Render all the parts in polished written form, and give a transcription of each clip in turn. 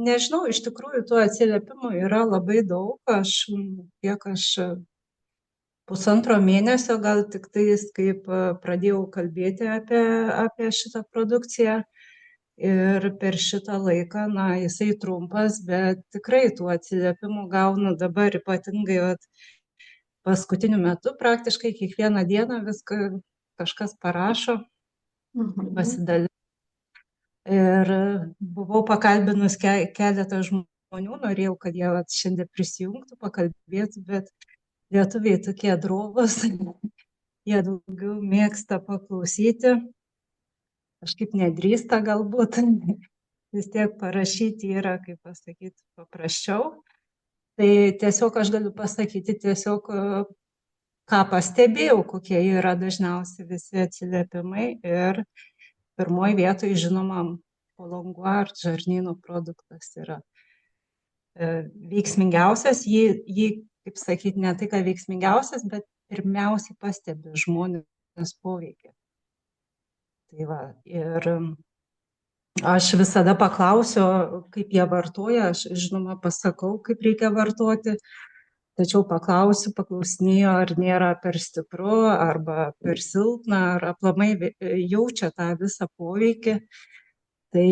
nežinau, iš tikrųjų tų atsiliepimų yra labai daug. Kiek aš pusantro mėnesio gal tik tais, kaip pradėjau kalbėti apie šitą produkciją. Ir per šitą laiką, jisai trumpas, bet tikrai tų atsiliepimų gaunu dabar ypatingai paskutiniu metu, praktiškai kiekvieną dieną viską kažkas parašo, pasidalina. Ir buvau pakalbinus keletą žmonių, norėjau, kad jie šiandien prisijungtų, pakalbėtų, bet lietuviai tokie drovus, jie daugiau mėgsta paklausyti, kažkaip nedrįsta galbūt, vis tiek parašyti yra, kaip pasakyti, paprasčiau. Tai tiesiog aš galiu pasakyti ką pastebėjau, kokie yra dažniausiai visi atsiliepimai. Ir pirmoji vietoje, žinoma, Polonguar žarnyno produktas yra veiksmingiausias. Jį, kaip sakyti, ne tai, kad veiksmingiausias, bet pirmiausiai pastebi žmonės poveikį. Tai va, ir aš visada paklausiu, kaip jie vartoja, aš žinoma pasakau, kaip reikia vartoti, tačiau paklausinėju, ar nėra per stipru, arba per silpna, ar aplamai jaučia tą visą poveikį. Tai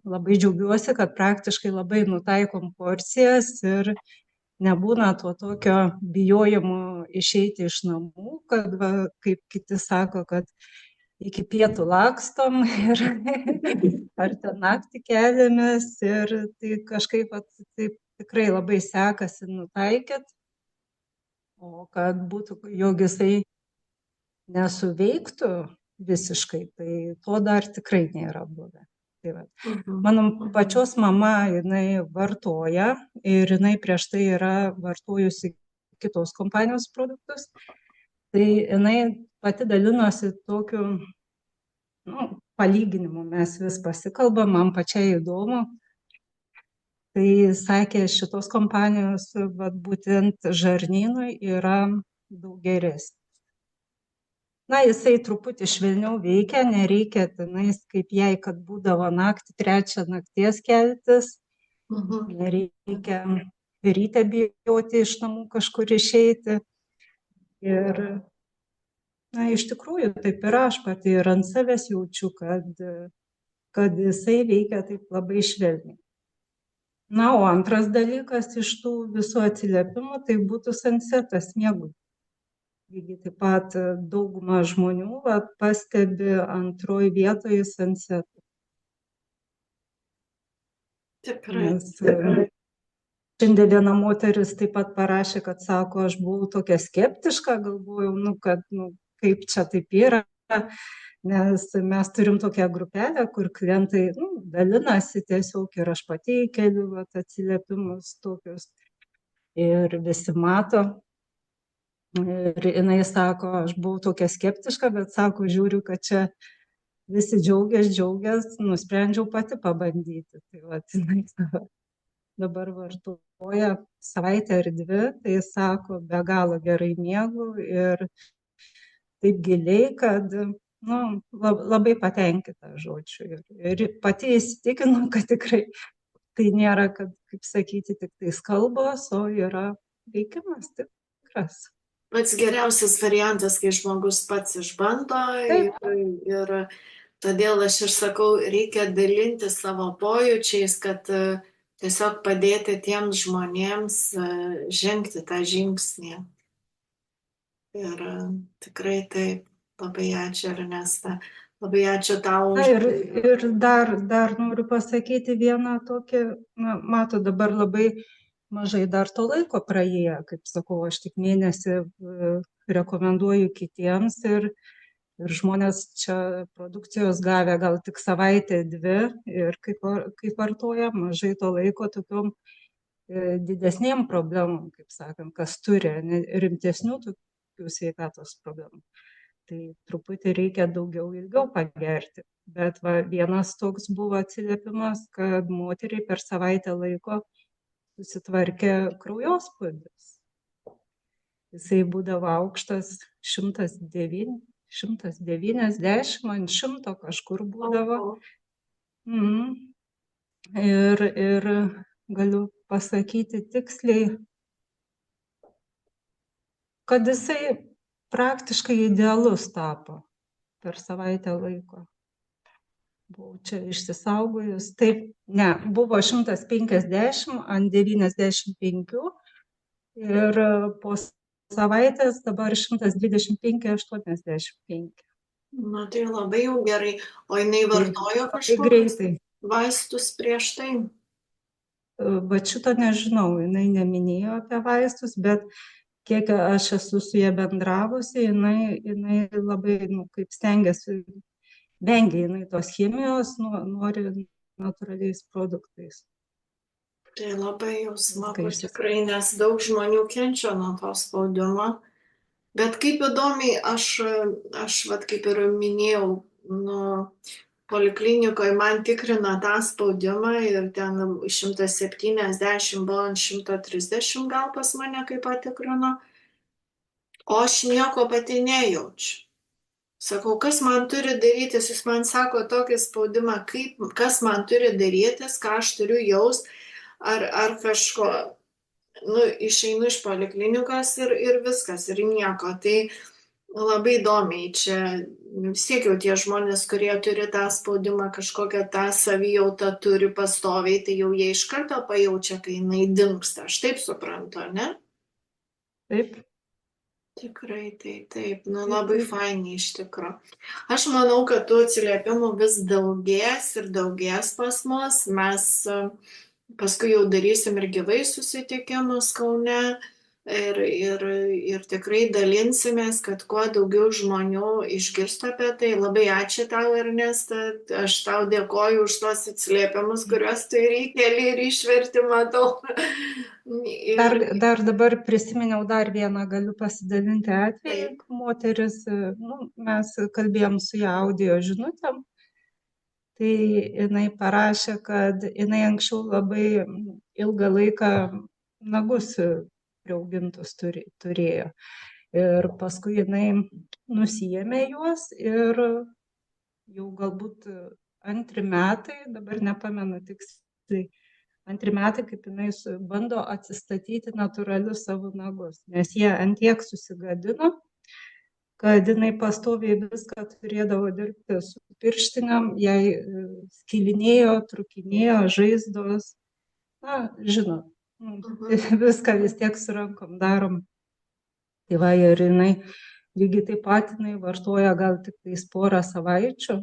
labai džiaugiuosi, kad praktiškai labai nutaikom porcijas ir nebūna to tokio bijojimo išeiti iš namų, kad, kaip kiti sako, kad iki pietų lakstom ir ar ten naktį keliamės ir tai kažkaip taip tikrai labai sekasi nutaikyti, o kad būtų, jog jisai nesuveiktų visiškai, tai to dar tikrai nėra buvę. Tai va. Mano pačios mama, jinai vartoja ir jinai prieš tai yra vartojusi kitos kompanijos produktus. Tai jinai pati dalinosi tokiu palyginimu, mes vis pasikalbam, man pačiai įdomu. Tai sakė, šitos kompanijos būtent žarnynui yra daug geresnis. Jisai truputį švelniau veikia, nereikia tenais, kaip jai, kad būdavo naktį 3 nakties keltis, nereikia ryte bijoti iš namų kažkur išeiti. Ir iš tikrųjų taip yra, aš pati ir ant savęs jaučiu, kad jisai veikia taip labai švelniai. O antras dalykas iš tų visų atsiliepimų, tai būtų sunsetas miegui. Lygiai taip pat dauguma žmonių pastebi antroji vietoje sunsetą. Tikrai. Šiandien viena moteris taip pat parašė, kad sako, aš buvau tokia skeptiška, galvojau, kad kaip čia taip yra, nes mes turim tokią grupelę, kur klientai dalinasi tiesiog ir aš pati įkeliu atsiliepimus tokius ir visi mato. Ir jinai sako, aš buvau tokia skeptiška, bet sako, žiūriu, kad čia visi džiaugias, nusprendžiau pati pabandyti. Tai jinai dabar vartoja savaitę ar 2, tai sako, be galo gerai miegu ir taip giliai, kad labai patenkinta, žodžiu. Ir pati įsitikinu, kad tikrai tai nėra, kad, kaip sakyti, tik tais kalbos, o yra veikimas tikras. Pats geriausias variantas, kai žmogus pats išbando ir todėl aš ir sakau, reikia dalinti savo pojūčiais, kad tiesiog padėti tiems žmonėms žengti tą žingsnį. Ir tikrai taip, labai ačiū, Ernesta, labai ačiū tau. Ir dar noriu pasakyti vieną tokį, mato, dabar labai mažai dar to laiko praėjo, kaip sakau, aš tik mėnesį rekomenduoju kitiems ir žmonės čia produkcijos gavę gal tik savaitę 2 ir kaip vartoja, mažai to laiko tokiom didesnėm problemom, kaip sakant, kas turi rimtesnių tokių sveikatos problemų. Tai truputį reikia daugiau ilgiau pagerti. Bet vienas toks buvo atsiliepimas, kad moteriai per savaitę laiko susitvarkė kraujospūdis. Jisai būdavo aukštas 190 ant 100 kažkur būdavo. ir galiu pasakyti tiksliai, kad jisai praktiškai idealus tapo per savaitę laiko. Buvau čia išsisaugojus. Taip, ne, buvo 150 ant 95 ir po savaitės dabar 125-85. Na, tai labai jau gerai. O jinai vartojo Labai kažkokius greitai. vaistus prieš tai? Bet šito nežinau, jinai neminėjo apie vaistus, bet kiek aš esu su ja bendravusi, jinai labai, kaip stengiasi, vengia jinai tos chemijos, nori natūraliais produktais. Tai labai jau smagu tikrai, nes daug žmonių kenčia nuo to spaudimo. Bet kaip įdomiai, aš vat kaip ir minėjau, nu, poliklinikoje man tikrina tą spaudimą ir ten 170 buvo ant 130 gal pas mane kaip patikrino, o aš nieko pati nejaučiu. Sakau, kas man turi darytis, jis man sako tokį spaudimą, kas man turi darytis, ką aš turiu jaust, ar kažko, nu, išeinu iš poliklinikos ir viskas, ir nieko. Tai labai įdomiai čia, vis tiek jau tie žmonės, kurie turi tą spaudimą, kažkokią tą savijautą turi pastoviai, tai jau jie iš karto pajaučia, kai jinai dingsta. Aš taip suprantu, ne? Taip. Tikrai, taip, nu labai fainiai iš tikro. Aš manau, kad tų atsiliepimų vis daugės ir daugės pas mus. Mes paskui jau darysim ir gyvai susitikimus Kaune ir tikrai dalinsimės, kad kuo daugiau žmonių išgirstų apie tai. Labai ačiū tau, Ernesta. Aš tau dėkoju už tuos atsiliepimus, kuriuos tu ir įkeli ir išverti, matau. Dar dabar prisiminiau dar vieną, galiu pasidalinti atvejį. Moteris, mes kalbėjom su ją audio žinutėm, tai jinai parašė, kad jinai anksčiau labai ilgą laiką nagus priaugintus turėjo. Ir paskui jinai nusiėmė juos ir jau galbūt 2 metai, dabar nepamenu tiksliai, 2 metai, kaip jinai bando atsistatyti natūralius savo nagus, nes jie antiek susigadino, kad jinai pastoviai viską turėdavo dirbti su pirštiniam, jai skilinėjo, trukinėjo, žaizdos, na, žinot, viską vis tiek su rankom darom. Tai va, ir jinai lygiai taip pat jinai vartoja gal tik tais porą savaičių,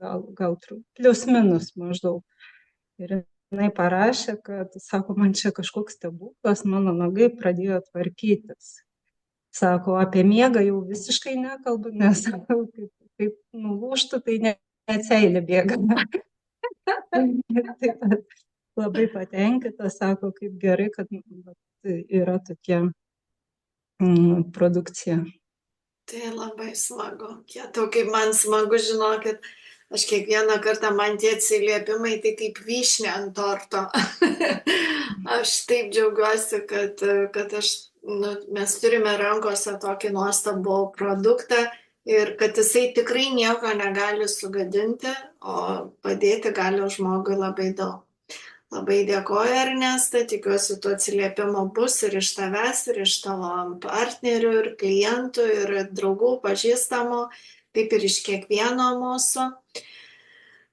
gal plius minus maždaug. Ir jinai parašė, kad, sako, man čia kažkoks stebuklas, mano nagai pradėjo tvarkytis. Sako, apie miegą jau visiškai nekalbu, nes kaip nulūštų, tai neatseilė bėga. Taip pat labai patenkinta, sako, kaip gerai, kad yra tokia produkcija. Tai labai smagu. Kietau, kaip man smagu, žinokit, aš kiekvieną kartą man tie atsiliepimai tai kaip vyšnia ant torto. Aš taip džiaugiuosi, kad mes turime rankose tokį nuostabų produktą ir kad jisai tikrai nieko negali sugadinti, o padėti gali žmogui labai daug. Labai dėkoju, Ernesta, tikiuosi tų atsiliepimų bus ir iš tavęs, ir iš tavo partnerių, ir klientų, ir draugų, pažįstamų, taip ir iš kiekvieno mūsų.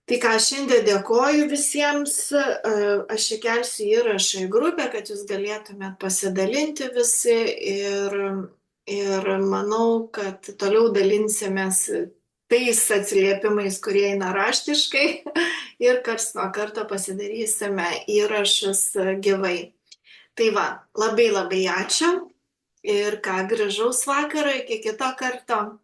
Tai ką, šiandien dėkoju visiems, aš įkelsiu įrašą į grupę, kad jūs galėtumėt pasidalinti visi ir manau, kad toliau dalinsimės tais atsiliepimais, kurie eina raštiškai ir karts nuo karto pasidarysime įrašus gyvai. Tai va, labai ačiū ir ką, gražaus vakaro, iki kito karto.